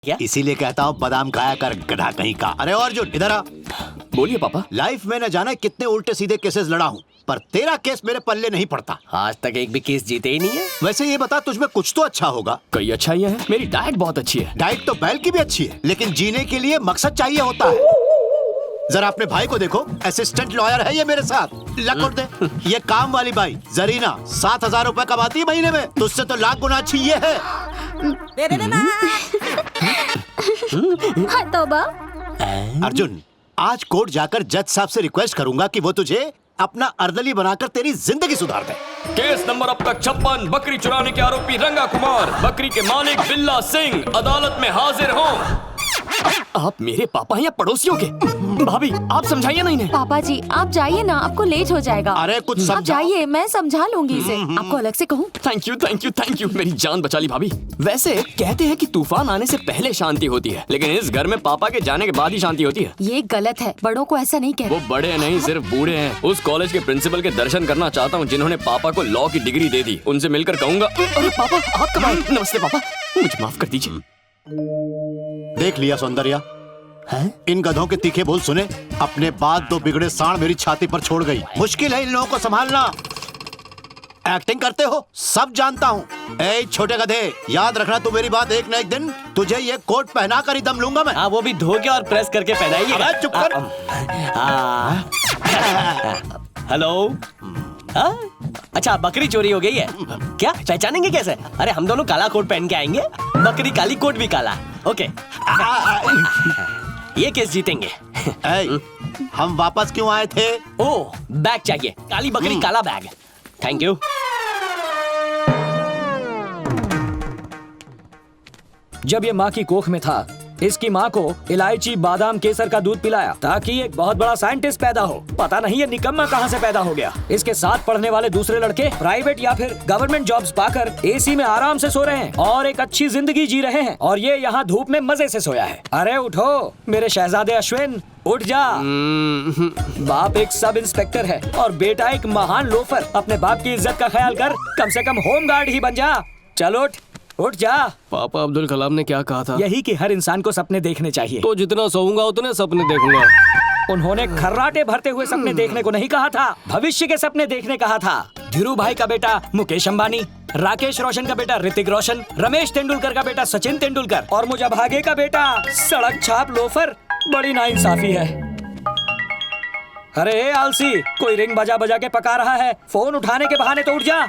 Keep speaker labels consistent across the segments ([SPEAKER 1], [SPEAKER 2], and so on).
[SPEAKER 1] क्या?
[SPEAKER 2] इसीलिए कहता हूँ बादाम खाया कर गधा कहीं का। अरे अर्जुन इधर आ।
[SPEAKER 3] बोलिए पापा।
[SPEAKER 2] लाइफ में न जाने कितने उल्टे सीधे केसेस लड़ा हूँ, पर तेरा केस मेरे पल्ले नहीं पड़ता।
[SPEAKER 1] आज तक एक भी केस जीते ही नहीं है।
[SPEAKER 2] वैसे ये बता, तुझमें कुछ तो अच्छा होगा।
[SPEAKER 3] कई अच्छाइयाँ हैं। मेरी डाइट बहुत अच्छी है।
[SPEAKER 2] डाइट तो बैल की भी अच्छी है, लेकिन जीने के लिए मकसद चाहिए होता है। जरा अपने भाई को देखो, असिस्टेंट लॉयर है ये मेरे साथ। लकोट दे। ये काम वाली बाई जरीना 7,000 रुपए कमाती है महीने में, तुझसे तो लाख गुना अच्छी ये है।
[SPEAKER 4] हाँ तौबा।
[SPEAKER 2] अर्जुन, आज कोर्ट जाकर जज साहब से रिक्वेस्ट करूंगा कि वो तुझे अपना अर्दली बनाकर तेरी जिंदगी सुधार दे।
[SPEAKER 3] केस नंबर अब तक 56। बकरी चुराने के आरोपी रंगा कुमार, बकरी के मालिक बिल्ला सिंह अदालत में हाजिर हों। आप मेरे पापा हैं या पड़ोसियों के? भाभी आप समझाइए ना इन्हें।
[SPEAKER 4] पापा जी आप जाइए ना, आपको लेट हो जाएगा।
[SPEAKER 2] अरे कुछ
[SPEAKER 4] आप
[SPEAKER 2] समझाओ।
[SPEAKER 4] जाइए, मैं समझा लूंगी इसे। आपको अलग से कहूँ?
[SPEAKER 3] Thank you thank you thank you, मेरी जान बचा ली भाभी। वैसे कहते हैं कि तूफान आने से पहले शांति होती है, लेकिन इस घर में पापा के जाने के बाद ही शांति होती है।
[SPEAKER 4] ये गलत है, बड़ों को ऐसा नहीं
[SPEAKER 3] वो
[SPEAKER 4] कहते।
[SPEAKER 3] बड़े नहीं, सिर्फ बूढ़े हैं। उस कॉलेज के प्रिंसिपल के दर्शन करना चाहता हूँ जिन्होंने पापा को लॉ की डिग्री दे दी। उनसे मिलकर कहूंगा। अरे पापा आप कब आए? नमस्ते पापा, मुझे माफ कर दीजिए।
[SPEAKER 2] देख लिया सौंदर्या, इन गधों के तीखे बोल सुने, अपने बाद दो बिगड़े सांड मेरी छाती पर छोड़ गई। मुश्किल है इन लोगों को संभालना। एक्टिंग करते हो सब जानता हूँ। ए छोटे गधे, याद रखना तू मेरी बात, एक न एक दिन तुझे ये कोट पहना कर ही दम लूंगा मैं।
[SPEAKER 1] हाँ वो भी धो के और प्रेस करके पहनाइए।
[SPEAKER 2] अबे चुप कर।
[SPEAKER 1] हेलो। अच्छा बकरी चोरी हो गई है क्या? पहचानेंगे कैसे? अरे हम दोनों काला कोट पहन के आएंगे, बकरी काली कोट भी काला। ओके ये केस जीतेंगे।
[SPEAKER 2] ए, हम वापस क्यों आए थे?
[SPEAKER 1] ओह बैग चाहिए, काली बकरी काला बैग। Thank you.
[SPEAKER 5] जब ये माँ की कोख में था, इसकी माँ को इलायची बादाम केसर का दूध पिलाया ताकि एक बहुत बड़ा साइंटिस्ट पैदा हो। पता नहीं ये निकम्मा कहाँ से पैदा हो गया। इसके साथ पढ़ने वाले दूसरे लड़के प्राइवेट या फिर गवर्नमेंट जॉब्स पाकर एसी में आराम से सो रहे हैं और एक अच्छी जिंदगी जी रहे हैं, और ये यहाँ धूप में मजे से सोया है। अरे उठो मेरे शहजादे अश्विन, उठ जा। बाप एक सब इंस्पेक्टर है और बेटा एक महान लोफर। अपने बाप की इज्जत का ख्याल कर, कम से कम होम गार्ड ही बन जा। चलो उठ जा।
[SPEAKER 3] पापा अब्दुल कलाम ने क्या कहा था?
[SPEAKER 5] यही कि हर इंसान को सपने देखने चाहिए।
[SPEAKER 3] तो जितना सोऊंगा उतने सपने देखूंगा।
[SPEAKER 5] उन्होंने खर्राटे भरते हुए सपने देखने को नहीं कहा था, भविष्य के सपने देखने कहा था। धीरू भाई का बेटा मुकेश अंबानी, राकेश रोशन का बेटा ऋतिक रोशन, रमेश तेंदुलकर का बेटा सचिन तेंदुलकर, और मुझे भागे का बेटा सड़क छाप लोफर। बड़ी नाइंसाफी है। अरे आलसी, कोई रिंग बजा बजा के पका रहा है, फोन उठाने के बहाने तो उठ जा।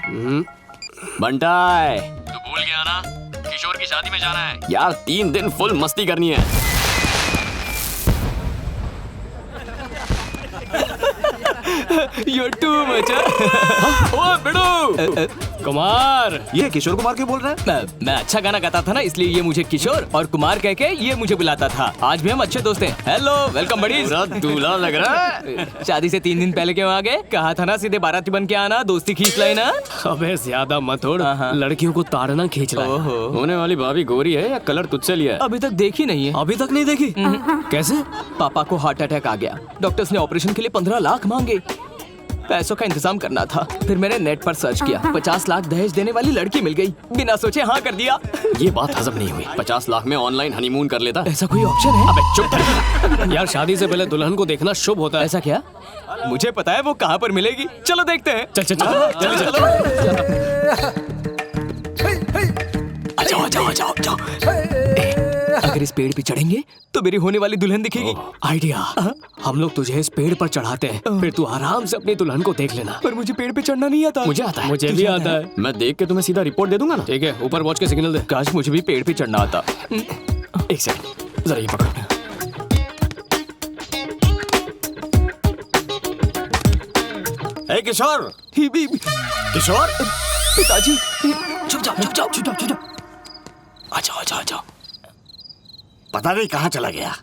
[SPEAKER 3] बंटाई, तू भूल गया ना, किशोर की शादी में जाना है। यार 3 दिन फुल मस्ती करनी है। You're too much, ओए बिडू। कुमार,
[SPEAKER 2] ये किशोर कुमार क्यों बोल रहा है?
[SPEAKER 3] मैं अच्छा गाना गाता था ना, इसलिए ये मुझे किशोर और कुमार कह के ये मुझे बुलाता था। आज भी हम अच्छे दोस्त हैं। हेलो वेलकम बड़ी। दूल्हा लग रहा है। शादी से 3 दिन पहले क्यों आ गए? कहा था ना सीधे बाराती बन के आना, दोस्ती खींच लाई ना।
[SPEAKER 6] अबे ज्यादा मत उड़, लड़कियों को ताड़ना खींच रहा है।
[SPEAKER 3] होने वाली भाभी गोरी है या कलर तुझसे लिया है?
[SPEAKER 6] अभी तक देखी नहीं है। अभी तक नहीं देखी? कैसे?
[SPEAKER 3] पापा को हार्ट अटैक आ गया, डॉक्टर्स ने ऑपरेशन के लिए 15 लाख मांगे। पैसों का इंतजाम करना था, फिर मैंने नेट पर सर्च किया, 50 लाख दहेज देने वाली लड़की मिल गई। बिना सोचे हाँ कर दिया।
[SPEAKER 6] ये बात हजम नहीं हुई।
[SPEAKER 3] 50 लाख में ऑनलाइन हनीमून कर लेता।
[SPEAKER 6] ऐसा कोई ऑप्शन है?
[SPEAKER 3] अबे चुप कर।
[SPEAKER 6] यार शादी से पहले दुल्हन को देखना शुभ होता है।
[SPEAKER 3] ऐसा क्या? मुझे पता है वो कहाँ पर मिलेगी। चलो देखते हैं।
[SPEAKER 6] चल चल चल।
[SPEAKER 3] जाओ। अगर इस पेड़ पे चढ़ेंगे तो मेरी होने वाली दुल्हन दिखेगी।
[SPEAKER 6] आइडिया, हम लोग तुझे इस पेड़ पर चढ़ाते हैं, फिर तू आराम से अपनी दुल्हन को देख लेना।
[SPEAKER 3] पर मुझे पेड़ पे चढ़ना नहीं आता।
[SPEAKER 6] मुझे आता है। मुझे भी आता है।
[SPEAKER 3] मैं देख के तुम्हें सीधा रिपोर्ट दे दूंगा ना।
[SPEAKER 6] ठीक है, ऊपर पहुंच के सिग्नल दे।
[SPEAKER 3] काश मुझे भी पेड़ पे चढ़ना आता। एक सेकंड,
[SPEAKER 6] जरा ये पकड़।
[SPEAKER 2] किशोर, किशोर,
[SPEAKER 3] पिताजी
[SPEAKER 2] छुप जाओ।
[SPEAKER 3] आ जाओ।
[SPEAKER 2] पता नहीं कहाँ चला गया।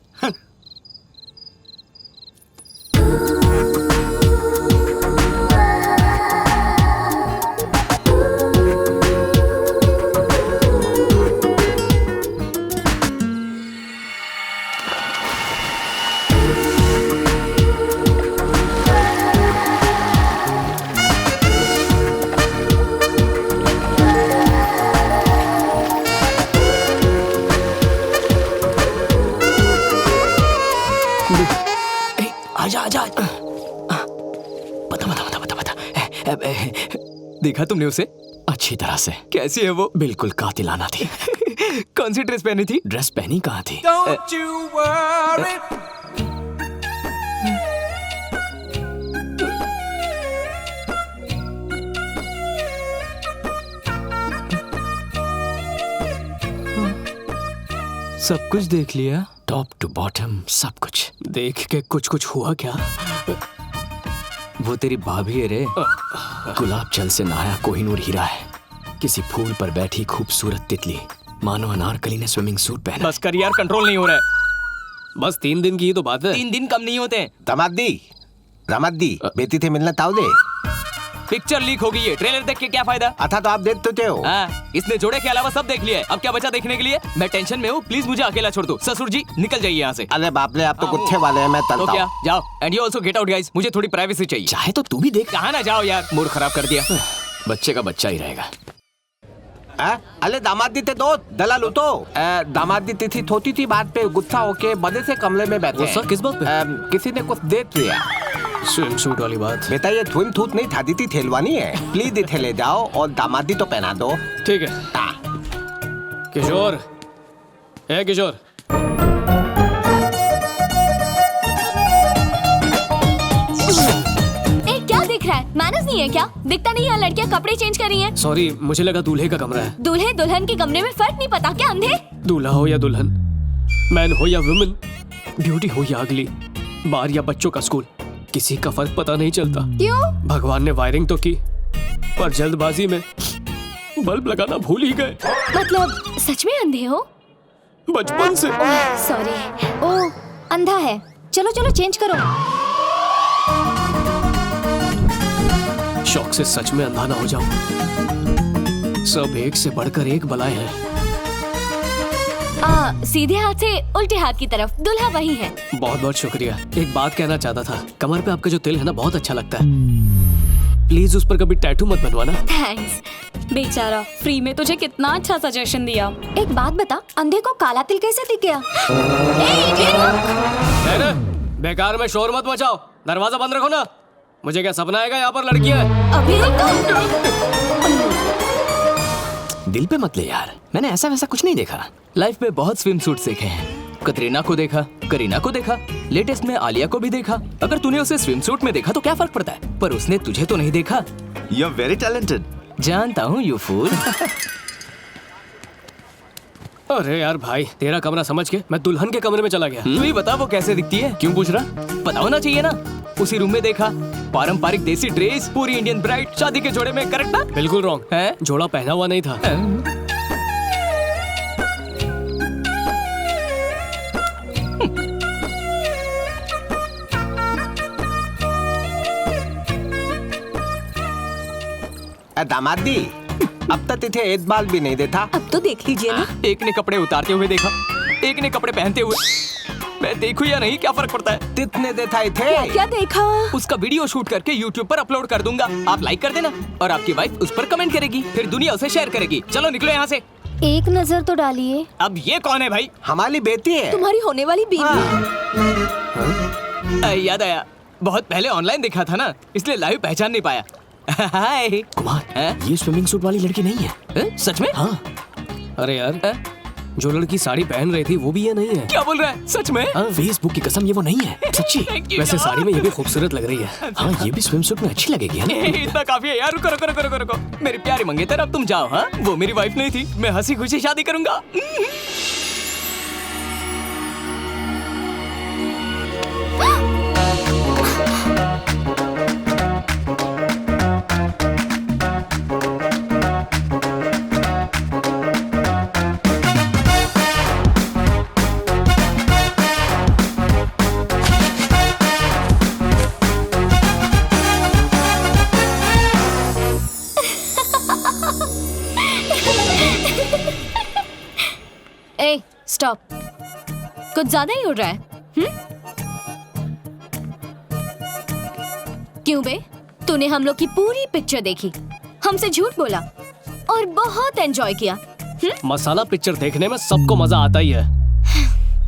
[SPEAKER 6] आजा आजा। बता। देखा तुमने उसे?
[SPEAKER 3] अच्छी तरह से।
[SPEAKER 6] कैसी है वो?
[SPEAKER 3] बिल्कुल कातिलाना थी।
[SPEAKER 6] कौन सी ड्रेस पहनी थी?
[SPEAKER 3] ड्रेस पहनी कहाँ थी?
[SPEAKER 6] सब कुछ देख लिया?
[SPEAKER 3] टॉप टू बॉटम सब कुछ।
[SPEAKER 6] देख के कुछ हुआ क्या?
[SPEAKER 3] वो तेरी भाभी है रे। गुलाब जल से नहाया कोहिनूर हीरा है। किसी फूल पर बैठी खूबसूरत तितली, मानो अनारकली ने स्विमिंग सूट पहना।
[SPEAKER 6] बस कर यार, कंट्रोल नहीं हो रहा है। बस 3 दिन की ही तो बात है।
[SPEAKER 3] 3 दिन कम नहीं होते।
[SPEAKER 7] दामादी बेटी थे मिलना ताऊ दे।
[SPEAKER 3] पिक्चर लीक हो गई है, ट्रेलर देख के क्या फायदा?
[SPEAKER 7] अच्छा तो आप देख तो हो।
[SPEAKER 3] हाँ, इसने जोड़े के अलावा सब देख लिया है। अब क्या बचा देखने के लिए? मैं टेंशन में हूँ, प्लीज मुझे अकेला छोड़ दो। ससुर जी निकल जाइए यहाँ से।
[SPEAKER 7] अरे बाप रे, आप तो कुत्ते वाले हैं, मैं
[SPEAKER 3] तो
[SPEAKER 7] चलता
[SPEAKER 3] क्या,
[SPEAKER 7] हूँ।
[SPEAKER 3] जाओ। And you also get out guys, मुझे थोड़ी प्राइवेसी चाहिए।
[SPEAKER 5] चाहे तो तू भी देख।
[SPEAKER 3] कहाँ ना जाओ यार, मूड खराब कर दिया। बच्चे का बच्चा ही रहेगा।
[SPEAKER 7] अरे दामादी थे दो दलाल तो दामादी तिथि थोती थी बात पे गुस्सा होके बड़े से कमरे में बैठे।
[SPEAKER 6] गुस्सा किस बात पे?
[SPEAKER 7] किसी ने कुछ देख लिया।
[SPEAKER 6] स्विम सूट वाली बात।
[SPEAKER 7] बेटा ये थूम थूत नहीं था, दीदी थेलवानी है। प्लीज इथे ले जाओ और दामादी तो पहना दो।
[SPEAKER 6] ठीक है। किशोर, ए किशोर।
[SPEAKER 4] क्या दिख रहा है? मैनर्स नहीं है क्या? दिखता नहीं है लड़कियां कपड़े चेंज कर रही हैं।
[SPEAKER 6] सॉरी, मुझे लगा दूल्हे का कमरा है।
[SPEAKER 4] दूल्हे दुल्हन के कमरे में फर्क नहीं पता क्या अंधे?
[SPEAKER 6] दूल्हा हो या दुल्हन, मैन हो या वुमेन, ब्यूटी हो या अगली, बार या बच्चों का स्कूल, किसी का फर्क पता नहीं चलता।
[SPEAKER 4] क्यों?
[SPEAKER 6] भगवान ने वायरिंग तो की, पर जल्दबाजी में बल्ब लगाना भूल ही गए।
[SPEAKER 4] मतलब सच में अंधे हो?
[SPEAKER 6] बचपन से।
[SPEAKER 4] सॉरी। ओ अंधा है। चलो चलो चेंज करो।
[SPEAKER 6] शौक से सच में अंधा ना हो जाऊं। सब एक से बढ़कर एक बलाएं हैं।
[SPEAKER 4] सीधे हाथ से उल्टे हाथ की तरफ, दूल्हा वही है।
[SPEAKER 6] बहुत बहुत शुक्रिया। एक बात कहना चाहता था, कमर पे आपका जो तिल है ना बहुत अच्छा लगता है। प्लीज उस पर कभी टैटू मत बनवाना।
[SPEAKER 4] थैंक्स। बेचारा, फ्री में तुझे कितना अच्छा सजेशन दिया। एक बात बता, अंधे को काला तिल कैसे दिख गया?
[SPEAKER 6] अरे बेकार में शोर मत मचाओ, दरवाजा बंद रखो ना। मुझे क्या सपना आएगा यहाँ पर लड़कियाँ?
[SPEAKER 4] अभी
[SPEAKER 3] दिल पे मत ले यार, मैंने ऐसा वैसा कुछ नहीं देखा। लाइफ में बहुत स्विम सूट सीखे हैं। कतरीना को देखा, करीना को देखा, लेटेस्ट में आलिया को भी देखा। अगर तूने उसे स्विम सूट में देखा तो क्या फर्क पड़ता है, पर उसने तुझे तो नहीं देखा।
[SPEAKER 7] You are very talented.
[SPEAKER 3] जानता हूँ यू फूल।
[SPEAKER 6] अरे यार भाई, तेरा कमरा समझ के मैं दुल्हन के कमरे में चला गया।
[SPEAKER 3] तू ही बता वो कैसे दिखती है?
[SPEAKER 6] क्यों पूछ रहा?
[SPEAKER 3] पता होना चाहिए ना। उसी रूम में देखा, पारंपरिक देसी ड्रेस, पूरी इंडियन ब्राइड, शादी के जोड़े में, करेक्ट ना?
[SPEAKER 6] बिल्कुल रॉन्ग
[SPEAKER 3] है।
[SPEAKER 6] जोड़ा पहना हुआ नहीं था।
[SPEAKER 7] दामादी अब तक इथे एक बाल भी नहीं देखा।
[SPEAKER 4] अब तो देख लीजिए ना।
[SPEAKER 3] एक ने कपड़े उतारते हुए देखा, एक ने कपड़े पहनते हुए। मैं देखूं या नहीं क्या फर्क पड़ता है?
[SPEAKER 7] कितने देखा थे?
[SPEAKER 4] क्या देखा?
[SPEAKER 3] उसका वीडियो शूट करके YouTube पर अपलोड कर दूंगा। आप लाइक कर देना और आपकी वाइफ उस पर कमेंट करेगी, फिर दुनिया उसे शेयर करेगी। चलो निकलो यहाँ से।
[SPEAKER 4] एक नजर तो डालिए।
[SPEAKER 3] अब ये कौन है भाई?
[SPEAKER 7] हमारी बेटी है।
[SPEAKER 4] तुम्हारी होने वाली बीवी।
[SPEAKER 3] याद आया, बहुत पहले ऑनलाइन देखा था ना, इसलिए लाइव पहचान नहीं पाया। हाय
[SPEAKER 5] कुमार,
[SPEAKER 3] हैं?
[SPEAKER 5] ये स्विमिंग सूट वाली लड़की नहीं है।
[SPEAKER 3] सच में?
[SPEAKER 5] हाँ।
[SPEAKER 6] अरे यार, जो लड़की साड़ी पहन रही थी वो भी ये नहीं है।
[SPEAKER 3] क्या बोल रहा है? सच में?
[SPEAKER 5] फेसबुक की कसम, ये वो नहीं है, सच्ची।
[SPEAKER 3] Thank you
[SPEAKER 6] वैसे
[SPEAKER 3] यार।
[SPEAKER 6] साड़ी में ये भी खूबसूरत लग रही है।
[SPEAKER 5] हाँ, ये भी स्विम सूट में अच्छी लगेगी, है ना?
[SPEAKER 3] इतना काफी है यार। रुको रुको रुको रुको रुको। मेरी प्यारी मंगेतर, अब तुम जाओ। हाँ, वो मेरी वाइफ नहीं थी, मैं हंसी खुशी शादी करूंगा।
[SPEAKER 4] ए स्टॉप, कुछ ज्यादा ही उड़ रहा है। क्यों बे? तूने हम लोग की पूरी पिक्चर देखी, हमसे झूठ बोला और बहुत एंजॉय किया।
[SPEAKER 6] मसाला पिक्चर देखने में सबको मजा आता ही है।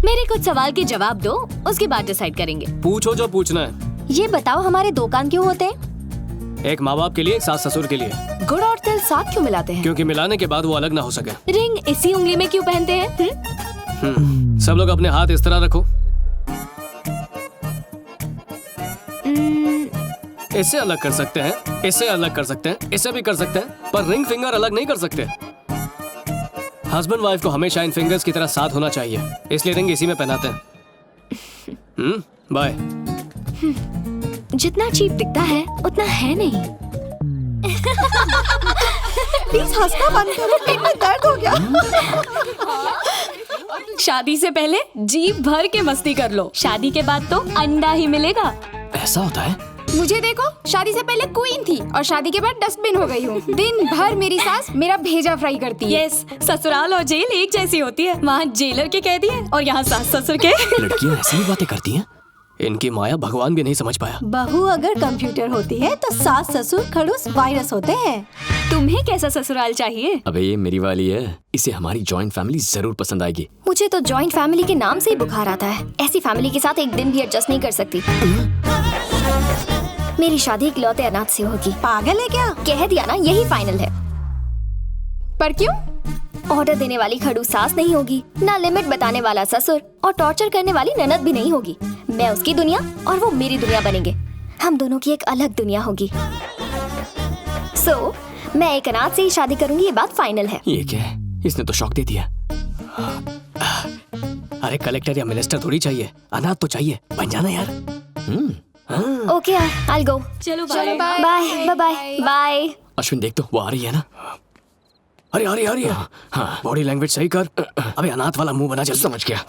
[SPEAKER 4] मेरे कुछ सवाल के जवाब दो, उसके बाद डिसाइड करेंगे।
[SPEAKER 6] पूछो जो पूछना है।
[SPEAKER 4] ये बताओ हमारे दो कान क्यों होते हैं?
[SPEAKER 6] एक माँ बाप के लिए, एक सास ससुर के लिए।
[SPEAKER 4] गुड़ और तिल साथ क्यों मिलाते हैं?
[SPEAKER 6] क्योंकि मिलाने के बाद वो अलग ना हो सके।
[SPEAKER 4] रिंग इसी उंगली में क्यों पहनते हैं?
[SPEAKER 6] सब लोग अपने हाथ इस तरह रखो। इसे अलग कर सकते हैं, इसे अलग कर सकते हैं, इसे भी कर सकते हैं, पर रिंग फिंगर अलग नहीं कर सकते। हस्बैंड वाइफ को हमेशा इन फिंगर्स की तरह साथ होना चाहिए, इसलिए रिंग इसी में पहनाते हैं। बाय।
[SPEAKER 4] जितना चीप दिखता है उतना है नहीं। प्लीज हंसना बंद करो, पेट में दर्द हो गया। शादी से पहले जीभ भर के मस्ती कर लो, शादी के बाद तो अंडा ही मिलेगा।
[SPEAKER 3] ऐसा होता है?
[SPEAKER 8] मुझे देखो, शादी से पहले क्वीन थी और शादी के बाद डस्टबिन हो गई हूँ। दिन भर मेरी सास मेरा भेजा फ्राई करती है।
[SPEAKER 4] यस, ससुराल और जेल एक जैसी होती है। वहाँ जेलर के कैदी है और यहाँ सास ससुर के।
[SPEAKER 3] लड़कियाँ ऐसी भी बातें करती हैं?
[SPEAKER 6] इनकी माया भगवान भी नहीं समझ पाया।
[SPEAKER 8] बहू अगर कंप्यूटर होती है तो सास ससुर खड़ूस वायरस होते हैं।
[SPEAKER 4] तुम्हें कैसा ससुराल चाहिए?
[SPEAKER 3] अबे ये मेरी वाली है, इसे हमारी जॉइंट फैमिली जरूर पसंद आएगी।
[SPEAKER 8] मुझे तो जॉइंट फैमिली के नाम से ही बुखार आता है। ऐसी फैमिली के साथ एक दिन भी एडजस्ट नहीं कर सकती। मेरी शादी इकलौते अनाथ से होगी। पागल है क्या? कह दिया ना, यही फाइनल है। पर क्यों? ऑर्डर देने वाली खड़ूस सास नहीं होगी, ना लिमिट बताने वाला ससुर, और टॉर्चर करने वाली ननद भी नहीं होगी। मैं उसकी दुनिया और वो मेरी दुनिया बनेंगे। हम दोनों की एक अलग दुनिया होगी। सो मैं एक अनाथ से ही शादी करूंगी, ये बात फाइनल है।
[SPEAKER 3] ये क्या है? इसने तो शॉक दे दिया।
[SPEAKER 6] अरे कलेक्टर या मिनिस्टर थोड़ी चाहिए, अनाथ तो चाहिए। बन जाना यार।
[SPEAKER 8] Okay, I go.
[SPEAKER 4] चलो
[SPEAKER 8] bye bye bye bye bye.
[SPEAKER 3] Ashwin देख तो, वो आ रही है ना?
[SPEAKER 6] अरे आ रही है। हाँ, बॉडी लैंग्वेज सही कर। अबे अनाथ वाला मुंह बना, चल।
[SPEAKER 3] समझ गया।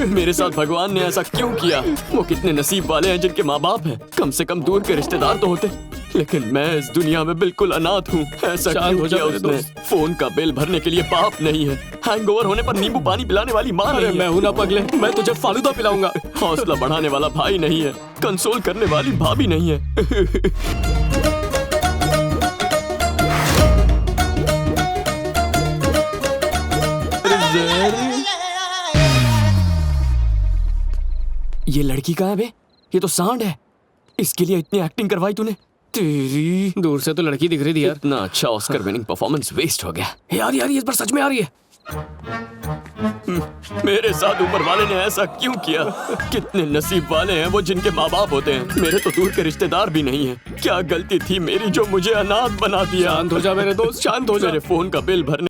[SPEAKER 3] मेरे साथ भगवान ने ऐसा क्यों किया? वो कितने नसीब वाले हैं जिनके माँ बाप हैं। कम से कम दूर के रिश्तेदार तो होते, लेकिन मैं इस दुनिया में बिल्कुल अनाथ हूँ। ऐसा
[SPEAKER 6] शांत हो
[SPEAKER 3] क्यों
[SPEAKER 6] जा
[SPEAKER 3] किया
[SPEAKER 6] मेरे
[SPEAKER 3] उसने?
[SPEAKER 6] दोस्त।
[SPEAKER 3] फोन का बिल भरने के लिए बाप नहीं है, हैंगओवर होने पर नींबू पानी पिलाने वाली माँ
[SPEAKER 6] अरे
[SPEAKER 3] नहीं है,
[SPEAKER 6] मैं हूं ना पगले, मैं तुझे फालूदा पिलाऊंगा।
[SPEAKER 3] हौसला बढ़ाने वाला भाई नहीं है, कंसोल करने वाली भाभी नहीं है। ये लड़की कहाँ है बे? ये तो सांड है। इसके लिए इतनी एक्टिंग करवाई तूने?
[SPEAKER 6] तेरी दूर से तो लड़की दिख रही थी यार।
[SPEAKER 3] इतना अच्छा ऑस्कर विनिंग परफॉर्मेंस वेस्ट हो गया।
[SPEAKER 6] यार ये इस बार सच में आ रही है।
[SPEAKER 3] मेरे साथ ऊपर वाले ने ऐसा क्यों किया? कितने नसीब वाले हैं वो जिनके माँ बाप होते हैं। मेरे तो दूर के रिश्तेदार भी नहीं हैं। क्या गलती थी मेरी जो मुझे अनाथ बना दिया?
[SPEAKER 6] शांत हो जा मेरे दोस्त, शांत हो जा।
[SPEAKER 3] मेरे फोन का बिल भरने